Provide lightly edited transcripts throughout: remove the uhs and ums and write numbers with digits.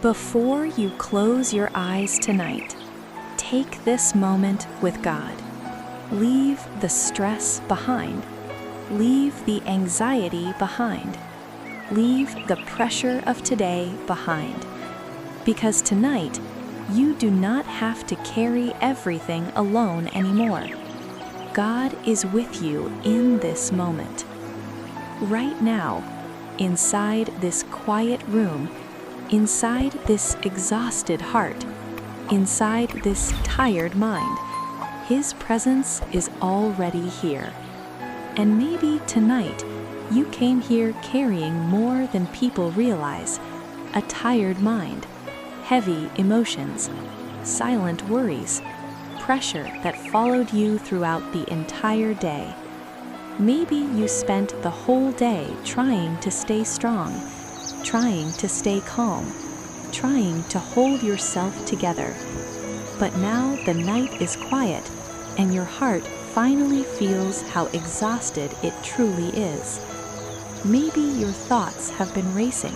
Before you close your eyes tonight, take this moment with God. Leave the stress behind. Leave the anxiety behind. Leave the pressure of today behind. Because tonight, you do not have to carry everything alone anymore. God is with you in this moment. Right now, inside this quiet room, inside this exhausted heart, inside this tired mind, His presence is already here. And maybe tonight, you came here carrying more than people realize: a tired mind, heavy emotions, silent worries, pressure that followed you throughout the entire day. Maybe you spent the whole day trying to stay strong, trying to stay calm, trying to hold yourself together. But now the night is quiet, and your heart finally feels how exhausted it truly is. Maybe your thoughts have been racing.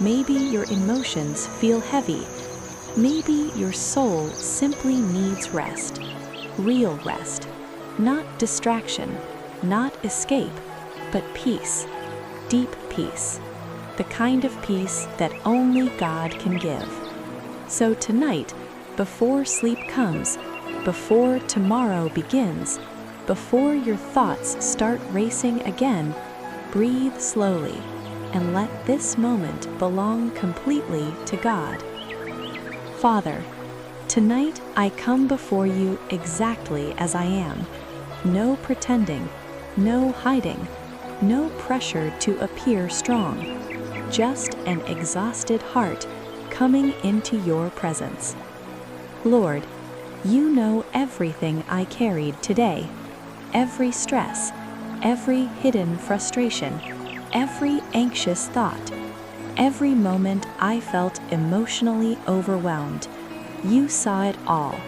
Maybe your emotions feel heavy. Maybe your soul simply needs rest. Real rest. Not distraction, not escape, but peace. Deep peace. The kind of peace that only God can give. So tonight, before sleep comes, before tomorrow begins, before your thoughts start racing again, breathe slowly and let this moment belong completely to God. Father, tonight I come before you exactly as I am. No pretending, no hiding, no pressure to appear strong. Just an exhausted heart coming into your presence. Lord, you know everything I carried today. Every stress, every hidden frustration, every anxious thought, every moment I felt emotionally overwhelmed. You saw it all,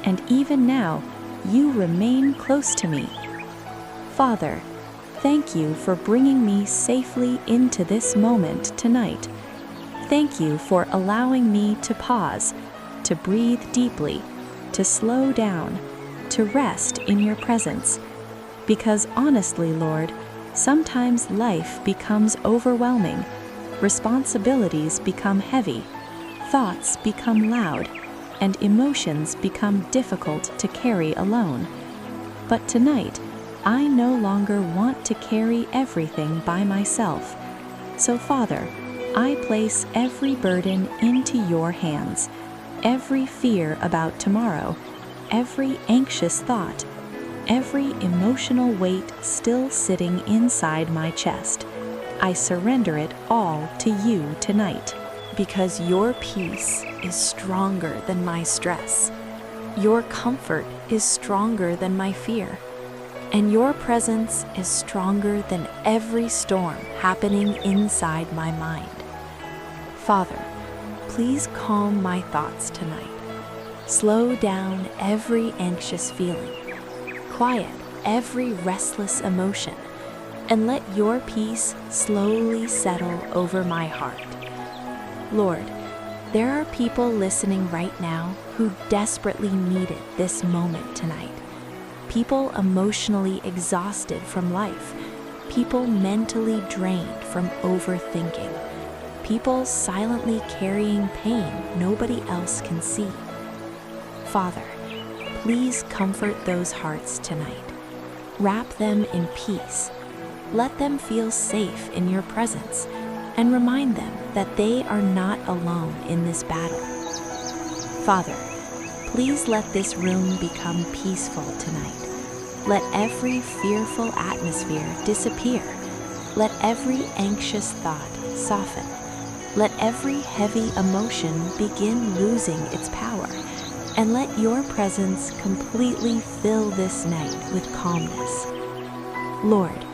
and even now, you remain close to me. Father, thank you for bringing me safely into this moment tonight. Thank you for allowing me to pause, to breathe deeply, to slow down, to rest in your presence. Because honestly, Lord, sometimes life becomes overwhelming, responsibilities become heavy, thoughts become loud, and emotions become difficult to carry alone. But tonight, I no longer want to carry everything by myself. So Father, I place every burden into your hands, every fear about tomorrow, every anxious thought, every emotional weight still sitting inside my chest. I surrender it all to you tonight, because your peace is stronger than my stress. Your comfort is stronger than my fear. And your presence is stronger than every storm happening inside my mind. Father, please calm my thoughts tonight. Slow down every anxious feeling. Quiet every restless emotion, and let your peace slowly settle over my heart. Lord, there are people listening right now who desperately needed this moment tonight. People emotionally exhausted from life. People mentally drained from overthinking. People silently carrying pain nobody else can see. Father, please comfort those hearts tonight. Wrap them in peace. Let them feel safe in your presence, and remind them that they are not alone in this battle. Father, please let this room become peaceful tonight. Let every fearful atmosphere disappear. Let every anxious thought soften. Let every heavy emotion begin losing its power. And let your presence completely fill this night with calmness. Lord,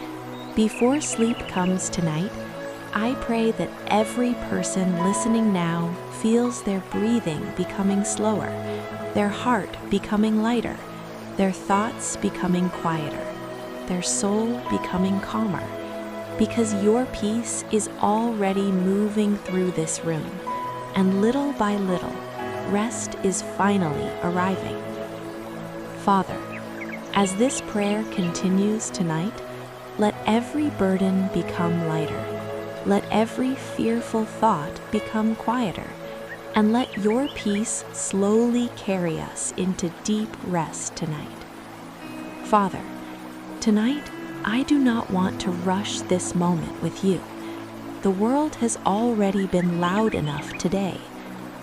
before sleep comes tonight, I pray that every person listening now feels their breathing becoming slower, their heart becoming lighter, their thoughts becoming quieter, their soul becoming calmer, because your peace is already moving through this room, and little by little, rest is finally arriving. Father, as this prayer continues tonight, let every burden become lighter. Let every fearful thought become quieter, and let your peace slowly carry us into deep rest tonight. Father, tonight I do not want to rush this moment with you. The world has already been loud enough today.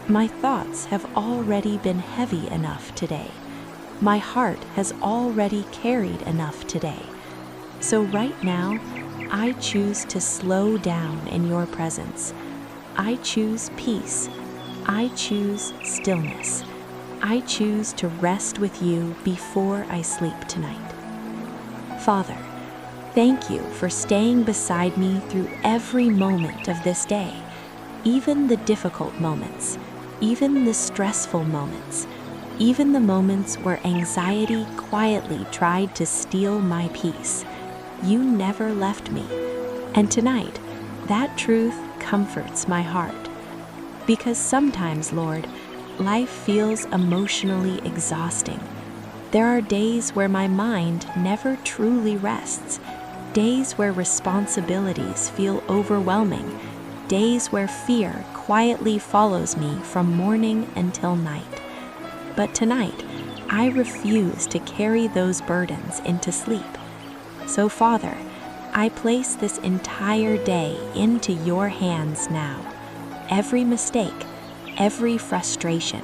My thoughts have already been heavy enough today. My heart has already carried enough today. So right now, I choose to slow down in your presence. I choose peace. I choose stillness. I choose to rest with you before I sleep tonight. Father, thank you for staying beside me through every moment of this day, even the difficult moments, even the stressful moments, even the moments where anxiety quietly tried to steal my peace. You never left me, and tonight, that truth comforts my heart. Because sometimes, Lord, life feels emotionally exhausting. There are days where my mind never truly rests, days where responsibilities feel overwhelming, days where fear quietly follows me from morning until night. But tonight, I refuse to carry those burdens into sleep. So, Father, I place this entire day into your hands now. Every mistake, every frustration,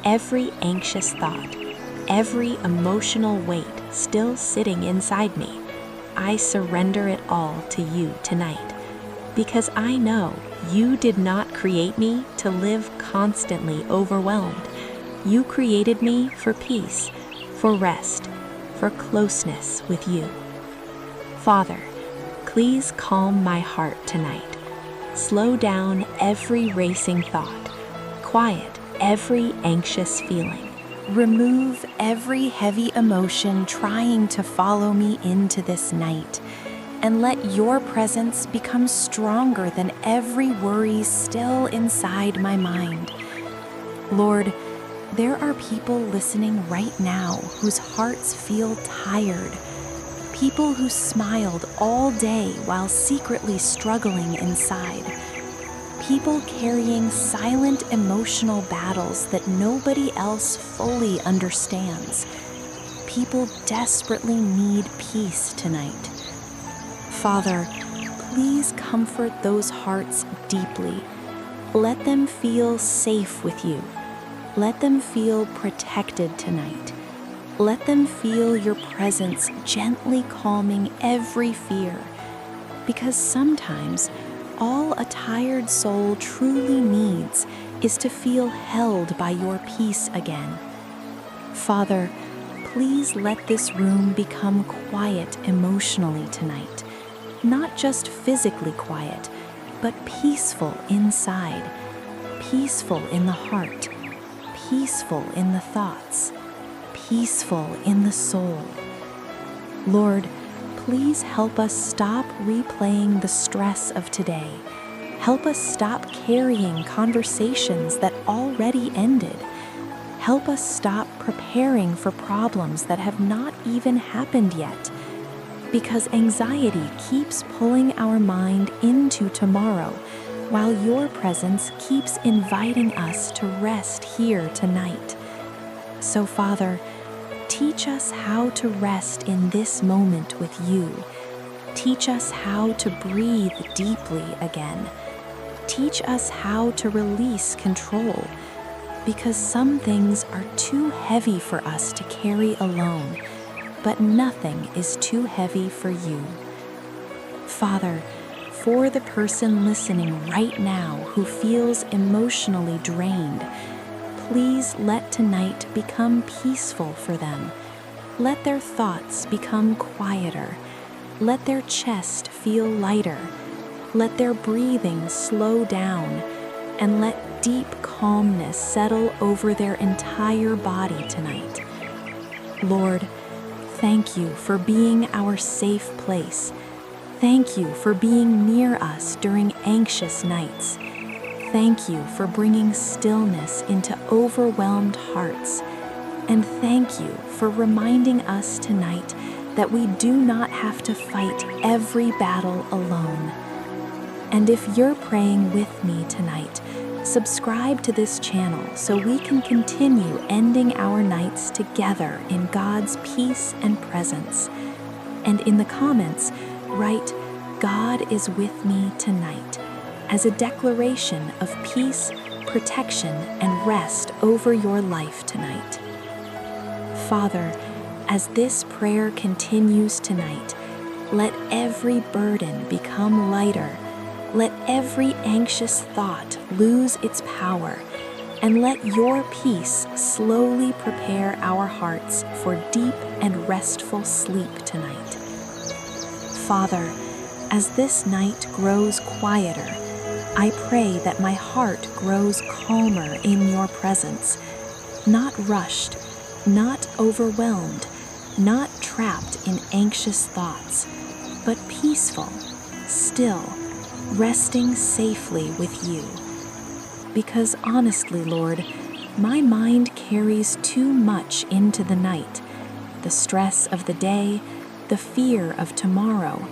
every anxious thought, every emotional weight still sitting inside me, I surrender it all to you tonight. Because I know you did not create me to live constantly overwhelmed. You created me for peace, for rest, for closeness with you. Father, please calm my heart tonight. Slow down every racing thought. Quiet every anxious feeling. Remove every heavy emotion trying to follow me into this night. And let your presence become stronger than every worry still inside my mind. Lord, there are people listening right now whose hearts feel tired. People who smiled all day while secretly struggling inside. People carrying silent emotional battles that nobody else fully understands. People desperately need peace tonight. Father, please comfort those hearts deeply. Let them feel safe with you. Let them feel protected tonight. Let them feel your presence gently calming every fear. Because sometimes, all a tired soul truly needs is to feel held by your peace again. Father, please let this room become quiet emotionally tonight. Not just physically quiet, but peaceful inside. Peaceful in the heart. Peaceful in the thoughts. Peaceful in the soul. Lord, please help us stop replaying the stress of today. Help us stop carrying conversations that already ended. Help us stop preparing for problems that have not even happened yet. Because anxiety keeps pulling our mind into tomorrow, while your presence keeps inviting us to rest here tonight. So, Father, teach us how to rest in this moment with you. Teach us how to breathe deeply again. Teach us how to release control, because some things are too heavy for us to carry alone, but nothing is too heavy for you. Father, for the person listening right now who feels emotionally drained, please let tonight become peaceful for them. Let their thoughts become quieter. Let their chest feel lighter. Let their breathing slow down, and let deep calmness settle over their entire body tonight. Lord, thank you for being our safe place. Thank you for being near us during anxious nights. Thank you for bringing stillness into overwhelmed hearts. And thank you for reminding us tonight that we do not have to fight every battle alone. And if you're praying with me tonight, subscribe to this channel so we can continue ending our nights together in God's peace and presence. And in the comments, write, "God is with me tonight," as a declaration of peace, protection, and rest over your life tonight. Father, as this prayer continues tonight, let every burden become lighter. Let every anxious thought lose its power, and let your peace slowly prepare our hearts for deep and restful sleep tonight. Father, as this night grows quieter, I pray that my heart grows calmer in your presence, not rushed, not overwhelmed, not trapped in anxious thoughts, but peaceful, still, resting safely with you. Because honestly, Lord, my mind carries too much into the night. The stress of the day, the fear of tomorrow,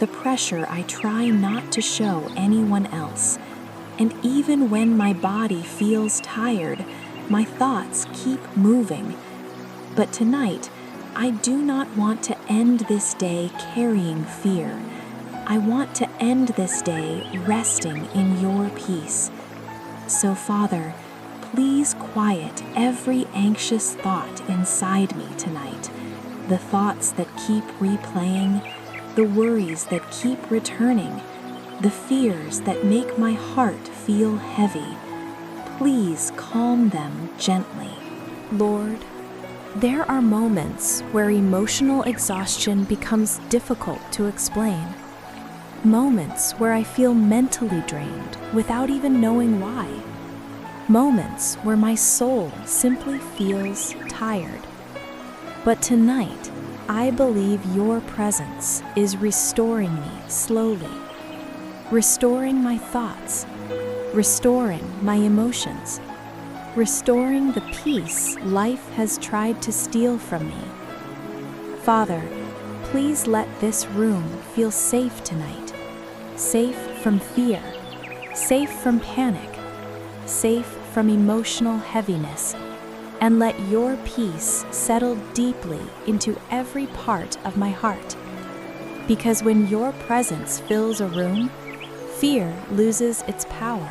the pressure I try not to show anyone else. And even when my body feels tired, my thoughts keep moving. But tonight, I do not want to end this day carrying fear. I want to end this day resting in your peace. So, Father, please quiet every anxious thought inside me tonight. The thoughts that keep replaying, the worries that keep returning, the fears that make my heart feel heavy. Please calm them gently. Lord, there are moments where emotional exhaustion becomes difficult to explain. Moments where I feel mentally drained without even knowing why. Moments where my soul simply feels tired. But tonight, I believe your presence is restoring me slowly, restoring my thoughts, restoring my emotions, restoring the peace life has tried to steal from me. Father, please let this room feel safe tonight. Safe from fear, safe from panic, safe from emotional heaviness, and let your peace settle deeply into every part of my heart. Because when your presence fills a room, fear loses its power,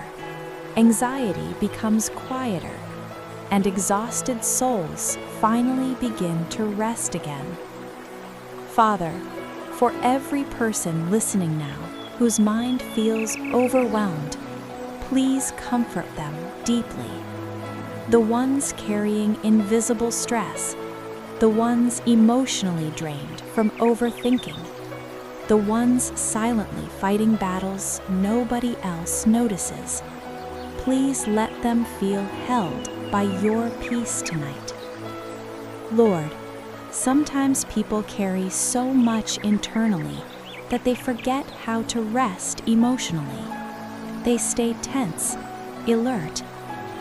anxiety becomes quieter, and exhausted souls finally begin to rest again. Father, for every person listening now whose mind feels overwhelmed, please comfort them deeply. The ones carrying invisible stress, the ones emotionally drained from overthinking, the ones silently fighting battles nobody else notices. Please let them feel held by your peace tonight. Lord, sometimes people carry so much internally that they forget how to rest emotionally. They stay tense, alert,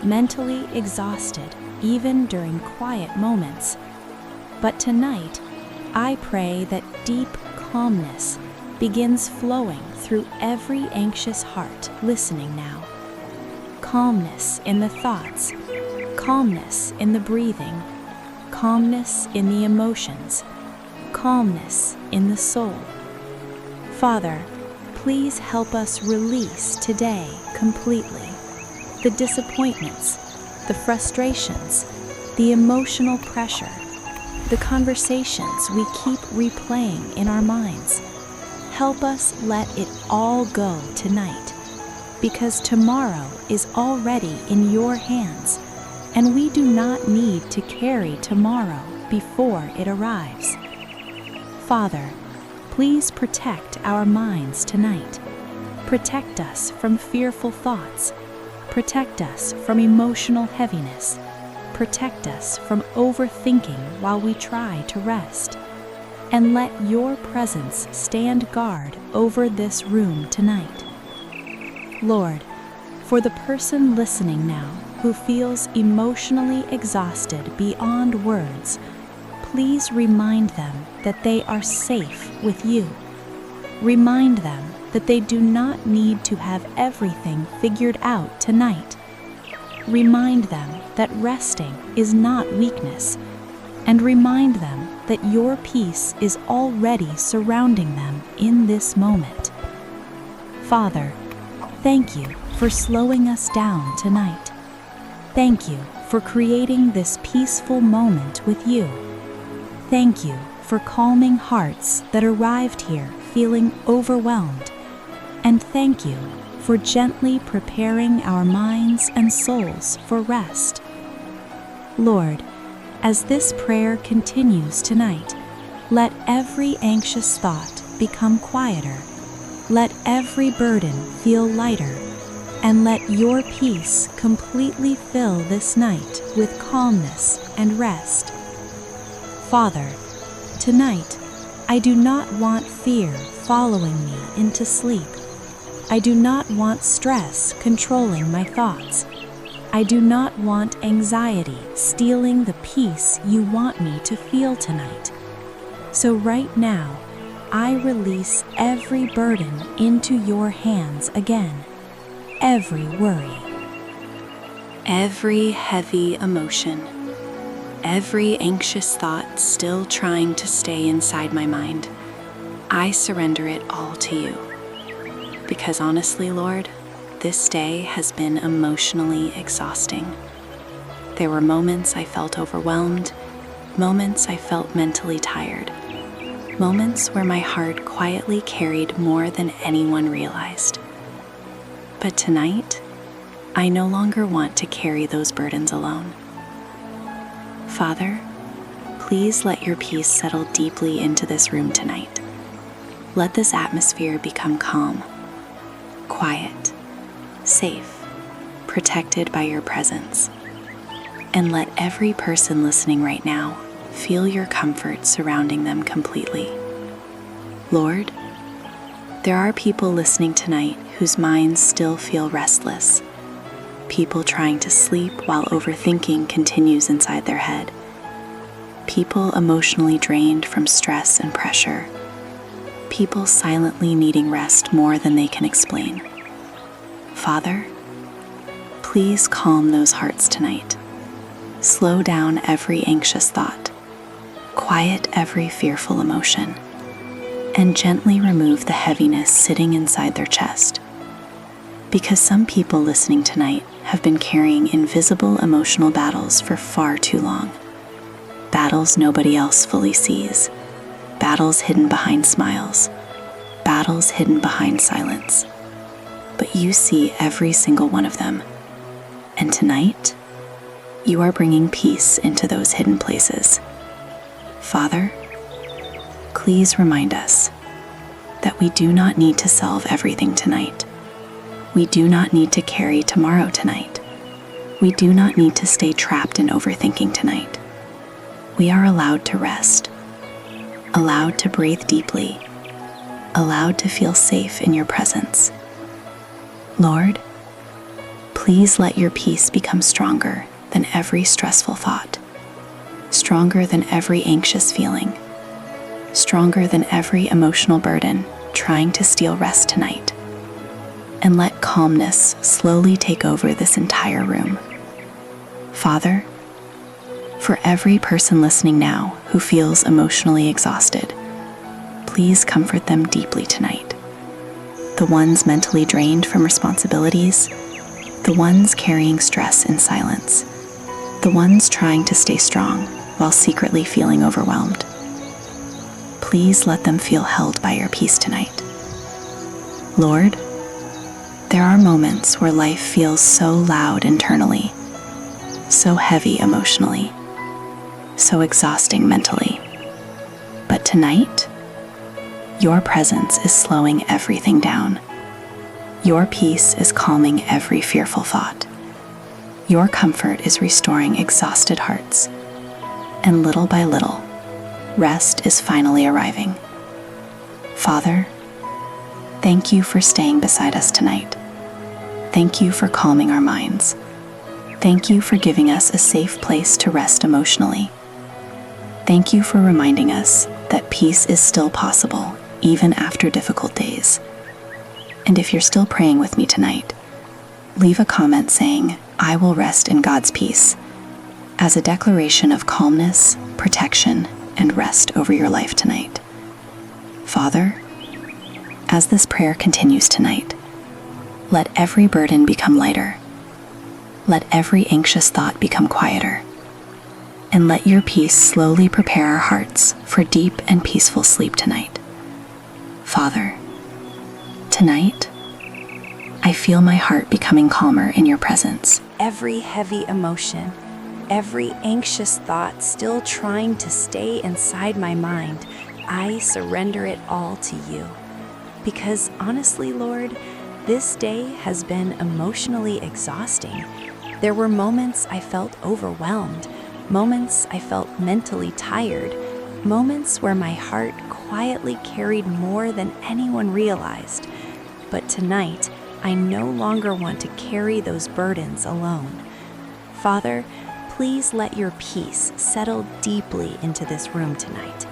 mentally exhausted, even during quiet moments. But tonight, I pray that deep calmness begins flowing through every anxious heart listening now. Calmness in the thoughts, calmness in the breathing, calmness in the emotions, calmness in the soul. Father, please help us release today completely the disappointments, the frustrations, the emotional pressure, the conversations we keep replaying in our minds. Help us let it all go tonight, because tomorrow is already in your hands, and we do not need to carry tomorrow before it arrives. Father, please protect our minds tonight. Protect us from fearful thoughts. Protect us from emotional heaviness. Protect us from overthinking while we try to rest. And let your presence stand guard over this room tonight. Lord, For the person listening now who feels emotionally exhausted beyond words, please remind them that they are safe with you. Remind them that they do not need to have everything figured out tonight. Remind them that resting is not weakness, and remind them that your peace is already surrounding them in this moment. Father, thank you for slowing us down tonight. Thank you for creating this peaceful moment with you. Thank you for calming hearts that arrived here feeling overwhelmed. And thank you for gently preparing our minds and souls for rest. Lord, as this prayer continues tonight, let every anxious thought become quieter. Let every burden feel lighter, and let your peace completely fill this night with calmness and rest. Father, tonight, I do not want fear following me into sleep. I do not want stress controlling my thoughts. I do not want anxiety stealing the peace you want me to feel tonight. So right now, I release every burden into your hands again. Every worry, every heavy emotion, every anxious thought still trying to stay inside my mind, I surrender it all to you. Because honestly, Lord, this day has been emotionally exhausting. There were moments I felt overwhelmed, moments I felt mentally tired, moments where my heart quietly carried more than anyone realized. But tonight, I no longer want to carry those burdens alone. Father, please let your peace settle deeply into this room tonight. Let this atmosphere become calm, quiet, safe, protected by your presence. And let every person listening right now feel your comfort surrounding them completely. Lord, there are people listening tonight whose minds still feel restless. People trying to sleep while overthinking continues inside their head. People emotionally drained from stress and pressure. People silently needing rest more than they can explain. Father, please calm those hearts tonight. Slow down every anxious thought. Quiet every fearful emotion. And gently remove the heaviness sitting inside their chest. Because some people listening tonight have been carrying invisible emotional battles for far too long. Battles nobody else fully sees. Battles hidden behind smiles. Battles hidden behind silence. But you see every single one of them. And tonight, you are bringing peace into those hidden places. Father, please remind us that we do not need to solve everything tonight. We do not need to carry tomorrow tonight. We do not need to stay trapped in overthinking tonight. We are allowed to rest, allowed to breathe deeply, allowed to feel safe in your presence. Lord, please let your peace become stronger than every stressful thought, stronger than every anxious feeling, stronger than every emotional burden trying to steal rest tonight. And let calmness slowly take over this entire room. Father, for every person listening now who feels emotionally exhausted, please comfort them deeply tonight. The ones mentally drained from responsibilities, the ones carrying stress in silence, the ones trying to stay strong while secretly feeling overwhelmed. Please let them feel held by your peace tonight. Lord, there are moments where life feels so loud internally, so heavy emotionally, so exhausting mentally. But tonight, your presence is slowing everything down. Your peace is calming every fearful thought. Your comfort is restoring exhausted hearts. And little by little, rest is finally arriving. Father, thank you for staying beside us tonight. thank you for calming our minds. Thank you for giving us a safe place to rest emotionally. Thank you for reminding us that peace is still possible, even after difficult days. And if you're still praying with me tonight, leave a comment saying, "I will rest in God's peace," as a declaration of calmness, protection, and rest over your life tonight. Father, as this prayer continues tonight, let every burden become lighter. Let every anxious thought become quieter. And let your peace slowly prepare our hearts for deep and peaceful sleep tonight. Father, tonight, I feel my heart becoming calmer in your presence. Every heavy emotion, every anxious thought still trying to stay inside my mind, I surrender it all to you. Because honestly, Lord, this day has been emotionally exhausting. There were moments I felt overwhelmed, moments I felt mentally tired, moments where my heart quietly carried more than anyone realized. But tonight, I no longer want to carry those burdens alone. Father, please let your peace settle deeply into this room tonight.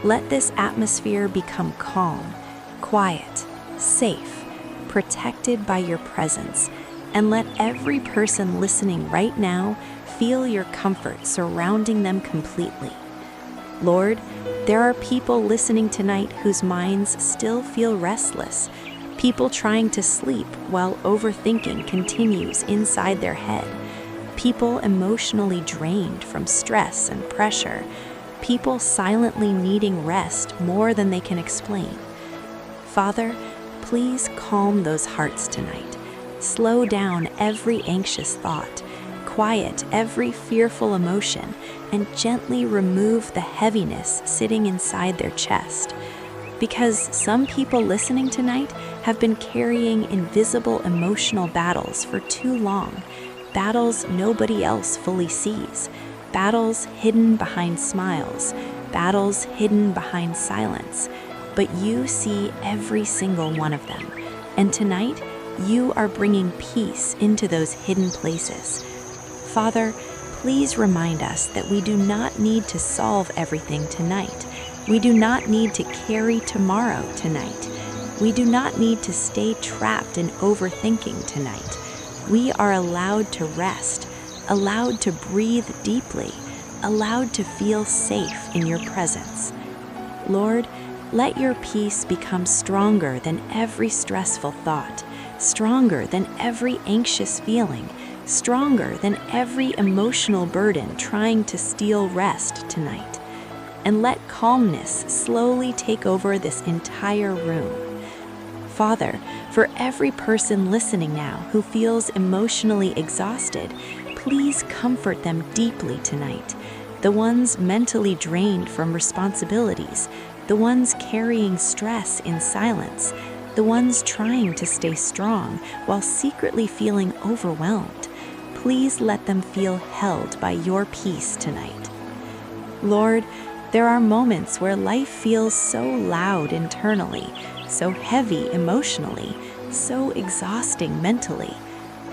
Let this atmosphere become calm, quiet, safe, protected by your presence, and let every person listening right now feel your comfort surrounding them completely. Lord, there are people listening tonight whose minds still feel restless, people trying to sleep while overthinking continues inside their head, people emotionally drained from stress and pressure, people silently needing rest more than they can explain. Father, please calm those hearts tonight. Slow down every anxious thought, quiet every fearful emotion, and gently remove the heaviness sitting inside their chest. Because some people listening tonight have been carrying invisible emotional battles for too long, battles nobody else fully sees, battles hidden behind smiles, battles hidden behind silence. But you see every single one of them. And tonight, you are bringing peace into those hidden places. Father, please remind us that we do not need to solve everything tonight. We do not need to carry tomorrow tonight. We do not need to stay trapped in overthinking tonight. We are allowed to rest, allowed to breathe deeply, allowed to feel safe in your presence. Lord, let your peace become stronger than every stressful thought, stronger than every anxious feeling, stronger than every emotional burden trying to steal rest tonight. And let calmness slowly take over this entire room. Father, for every person listening now who feels emotionally exhausted, please comfort them deeply tonight. The ones mentally drained from responsibilities, the ones carrying stress in silence, the ones trying to stay strong while secretly feeling overwhelmed. Please let them feel held by your peace tonight. Lord, there are moments where life feels so loud internally, so heavy emotionally, so exhausting mentally.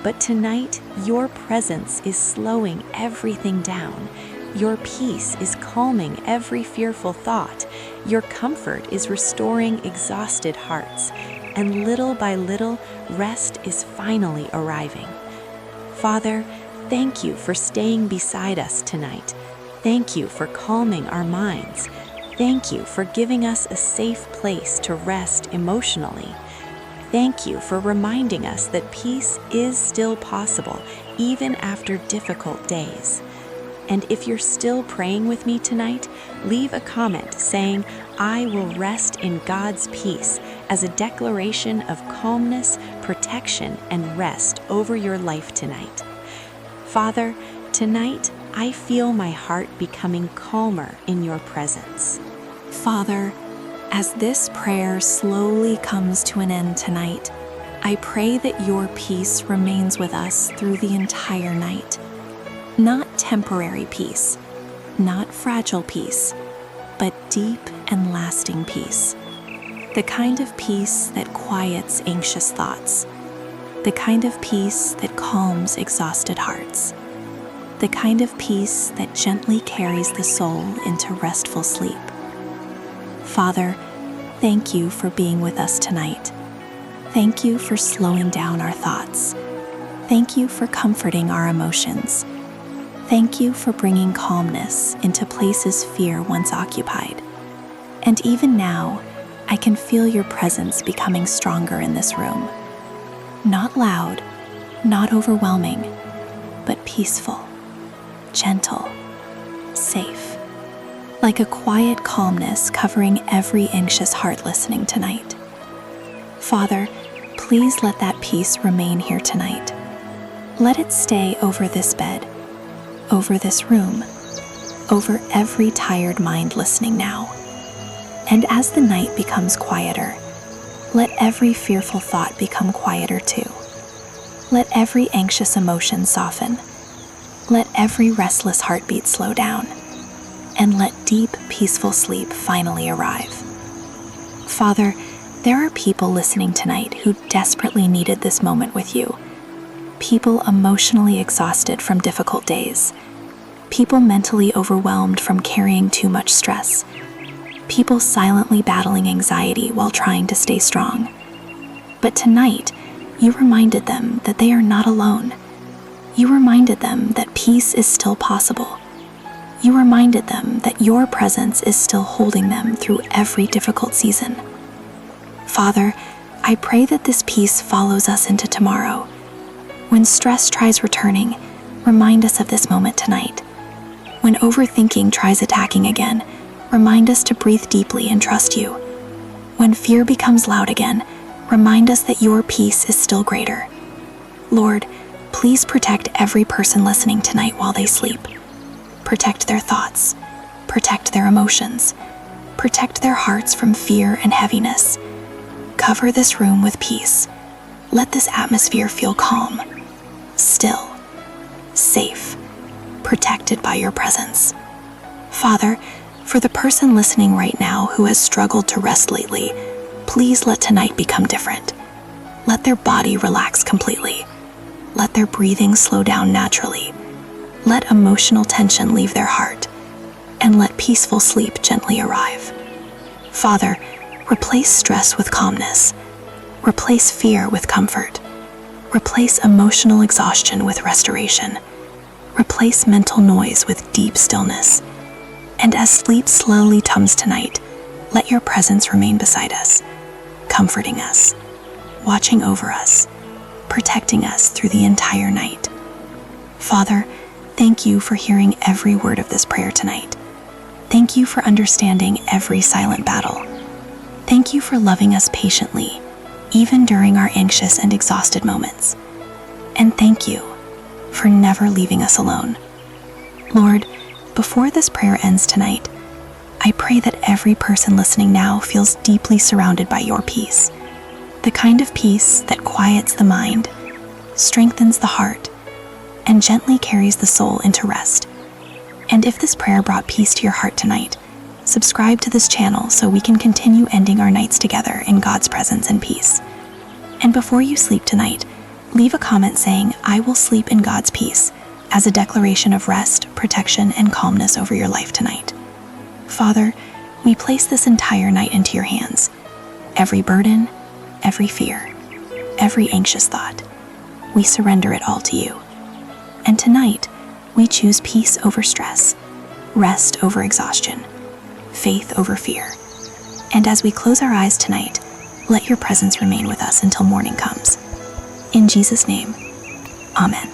But tonight, your presence is slowing everything down. Your peace is calming every fearful thought. Your comfort is restoring exhausted hearts. And little by little, rest is finally arriving. Father, thank you for staying beside us tonight. Thank you for calming our minds. Thank you for giving us a safe place to rest emotionally. Thank you for reminding us that peace is still possible, even after difficult days. And if you're still praying with me tonight, leave a comment saying, "I will rest in God's peace," as a declaration of calmness, protection, and rest over your life tonight. Father, tonight I feel my heart becoming calmer in your presence. Father, as this prayer slowly comes to an end tonight, I pray that your peace remains with us through the entire night. Not temporary peace, not fragile peace, but deep and lasting peace. The kind of peace that quiets anxious thoughts, the kind of peace that calms exhausted hearts, the kind of peace that gently carries the soul into restful sleep. Father, thank you for being with us tonight. Thank you for slowing down our thoughts. Thank you for comforting our emotions. Thank you for bringing calmness into places fear once occupied. And even now, I can feel your presence becoming stronger in this room. Not loud, not overwhelming, but peaceful, gentle, safe. Like a quiet calmness covering every anxious heart listening tonight. Father, please let that peace remain here tonight. Let it stay over this bed, over this room, over every tired mind listening now. And as the night becomes quieter, let every fearful thought become quieter too. Let every anxious emotion soften. Let every restless heartbeat slow down. And let deep, peaceful sleep finally arrive. Father, there are people listening tonight who desperately needed this moment with you. People emotionally exhausted from difficult days. People mentally overwhelmed from carrying too much stress. People silently battling anxiety while trying to stay strong. But tonight, you reminded them that they are not alone. You reminded them that peace is still possible. You reminded them that your presence is still holding them through every difficult season. Father, I pray that this peace follows us into tomorrow. When stress tries returning, remind us of this moment tonight. When overthinking tries attacking again, remind us to breathe deeply and trust you. When fear becomes loud again, remind us that your peace is still greater. Lord, please protect every person listening tonight while they sleep. Protect their thoughts, protect their emotions, protect their hearts from fear and heaviness. Cover this room with peace. Let this atmosphere feel calm, still, safe, protected by your presence. Father, for the person listening right now who has struggled to rest lately, please let tonight become different. Let their body relax completely. Let their breathing slow down naturally. Let emotional tension leave their heart. And let peaceful sleep gently arrive. Father, replace stress with calmness. Replace fear with comfort. Replace emotional exhaustion with restoration. Replace mental noise with deep stillness. And as sleep slowly comes tonight, let your presence remain beside us, comforting us, watching over us, protecting us through the entire night. Father, thank you for hearing every word of this prayer tonight. Thank you for understanding every silent battle. Thank you for loving us patiently, even during our anxious and exhausted moments. And thank you for never leaving us alone. Lord, before this prayer ends tonight, I pray that every person listening now feels deeply surrounded by your peace, the kind of peace that quiets the mind, strengthens the heart, and gently carries the soul into rest. And if this prayer brought peace to your heart tonight, subscribe to this channel so we can continue ending our nights together in God's presence and peace. And before you sleep tonight, leave a comment saying, "I will sleep in God's peace," as a declaration of rest, protection, and calmness over your life tonight. Father, we place this entire night into your hands. Every burden, every fear, every anxious thought, we surrender it all to you. And tonight, we choose peace over stress, rest over exhaustion, faith over fear. And as we close our eyes tonight, let your presence remain with us until morning comes. In Jesus' name, Amen.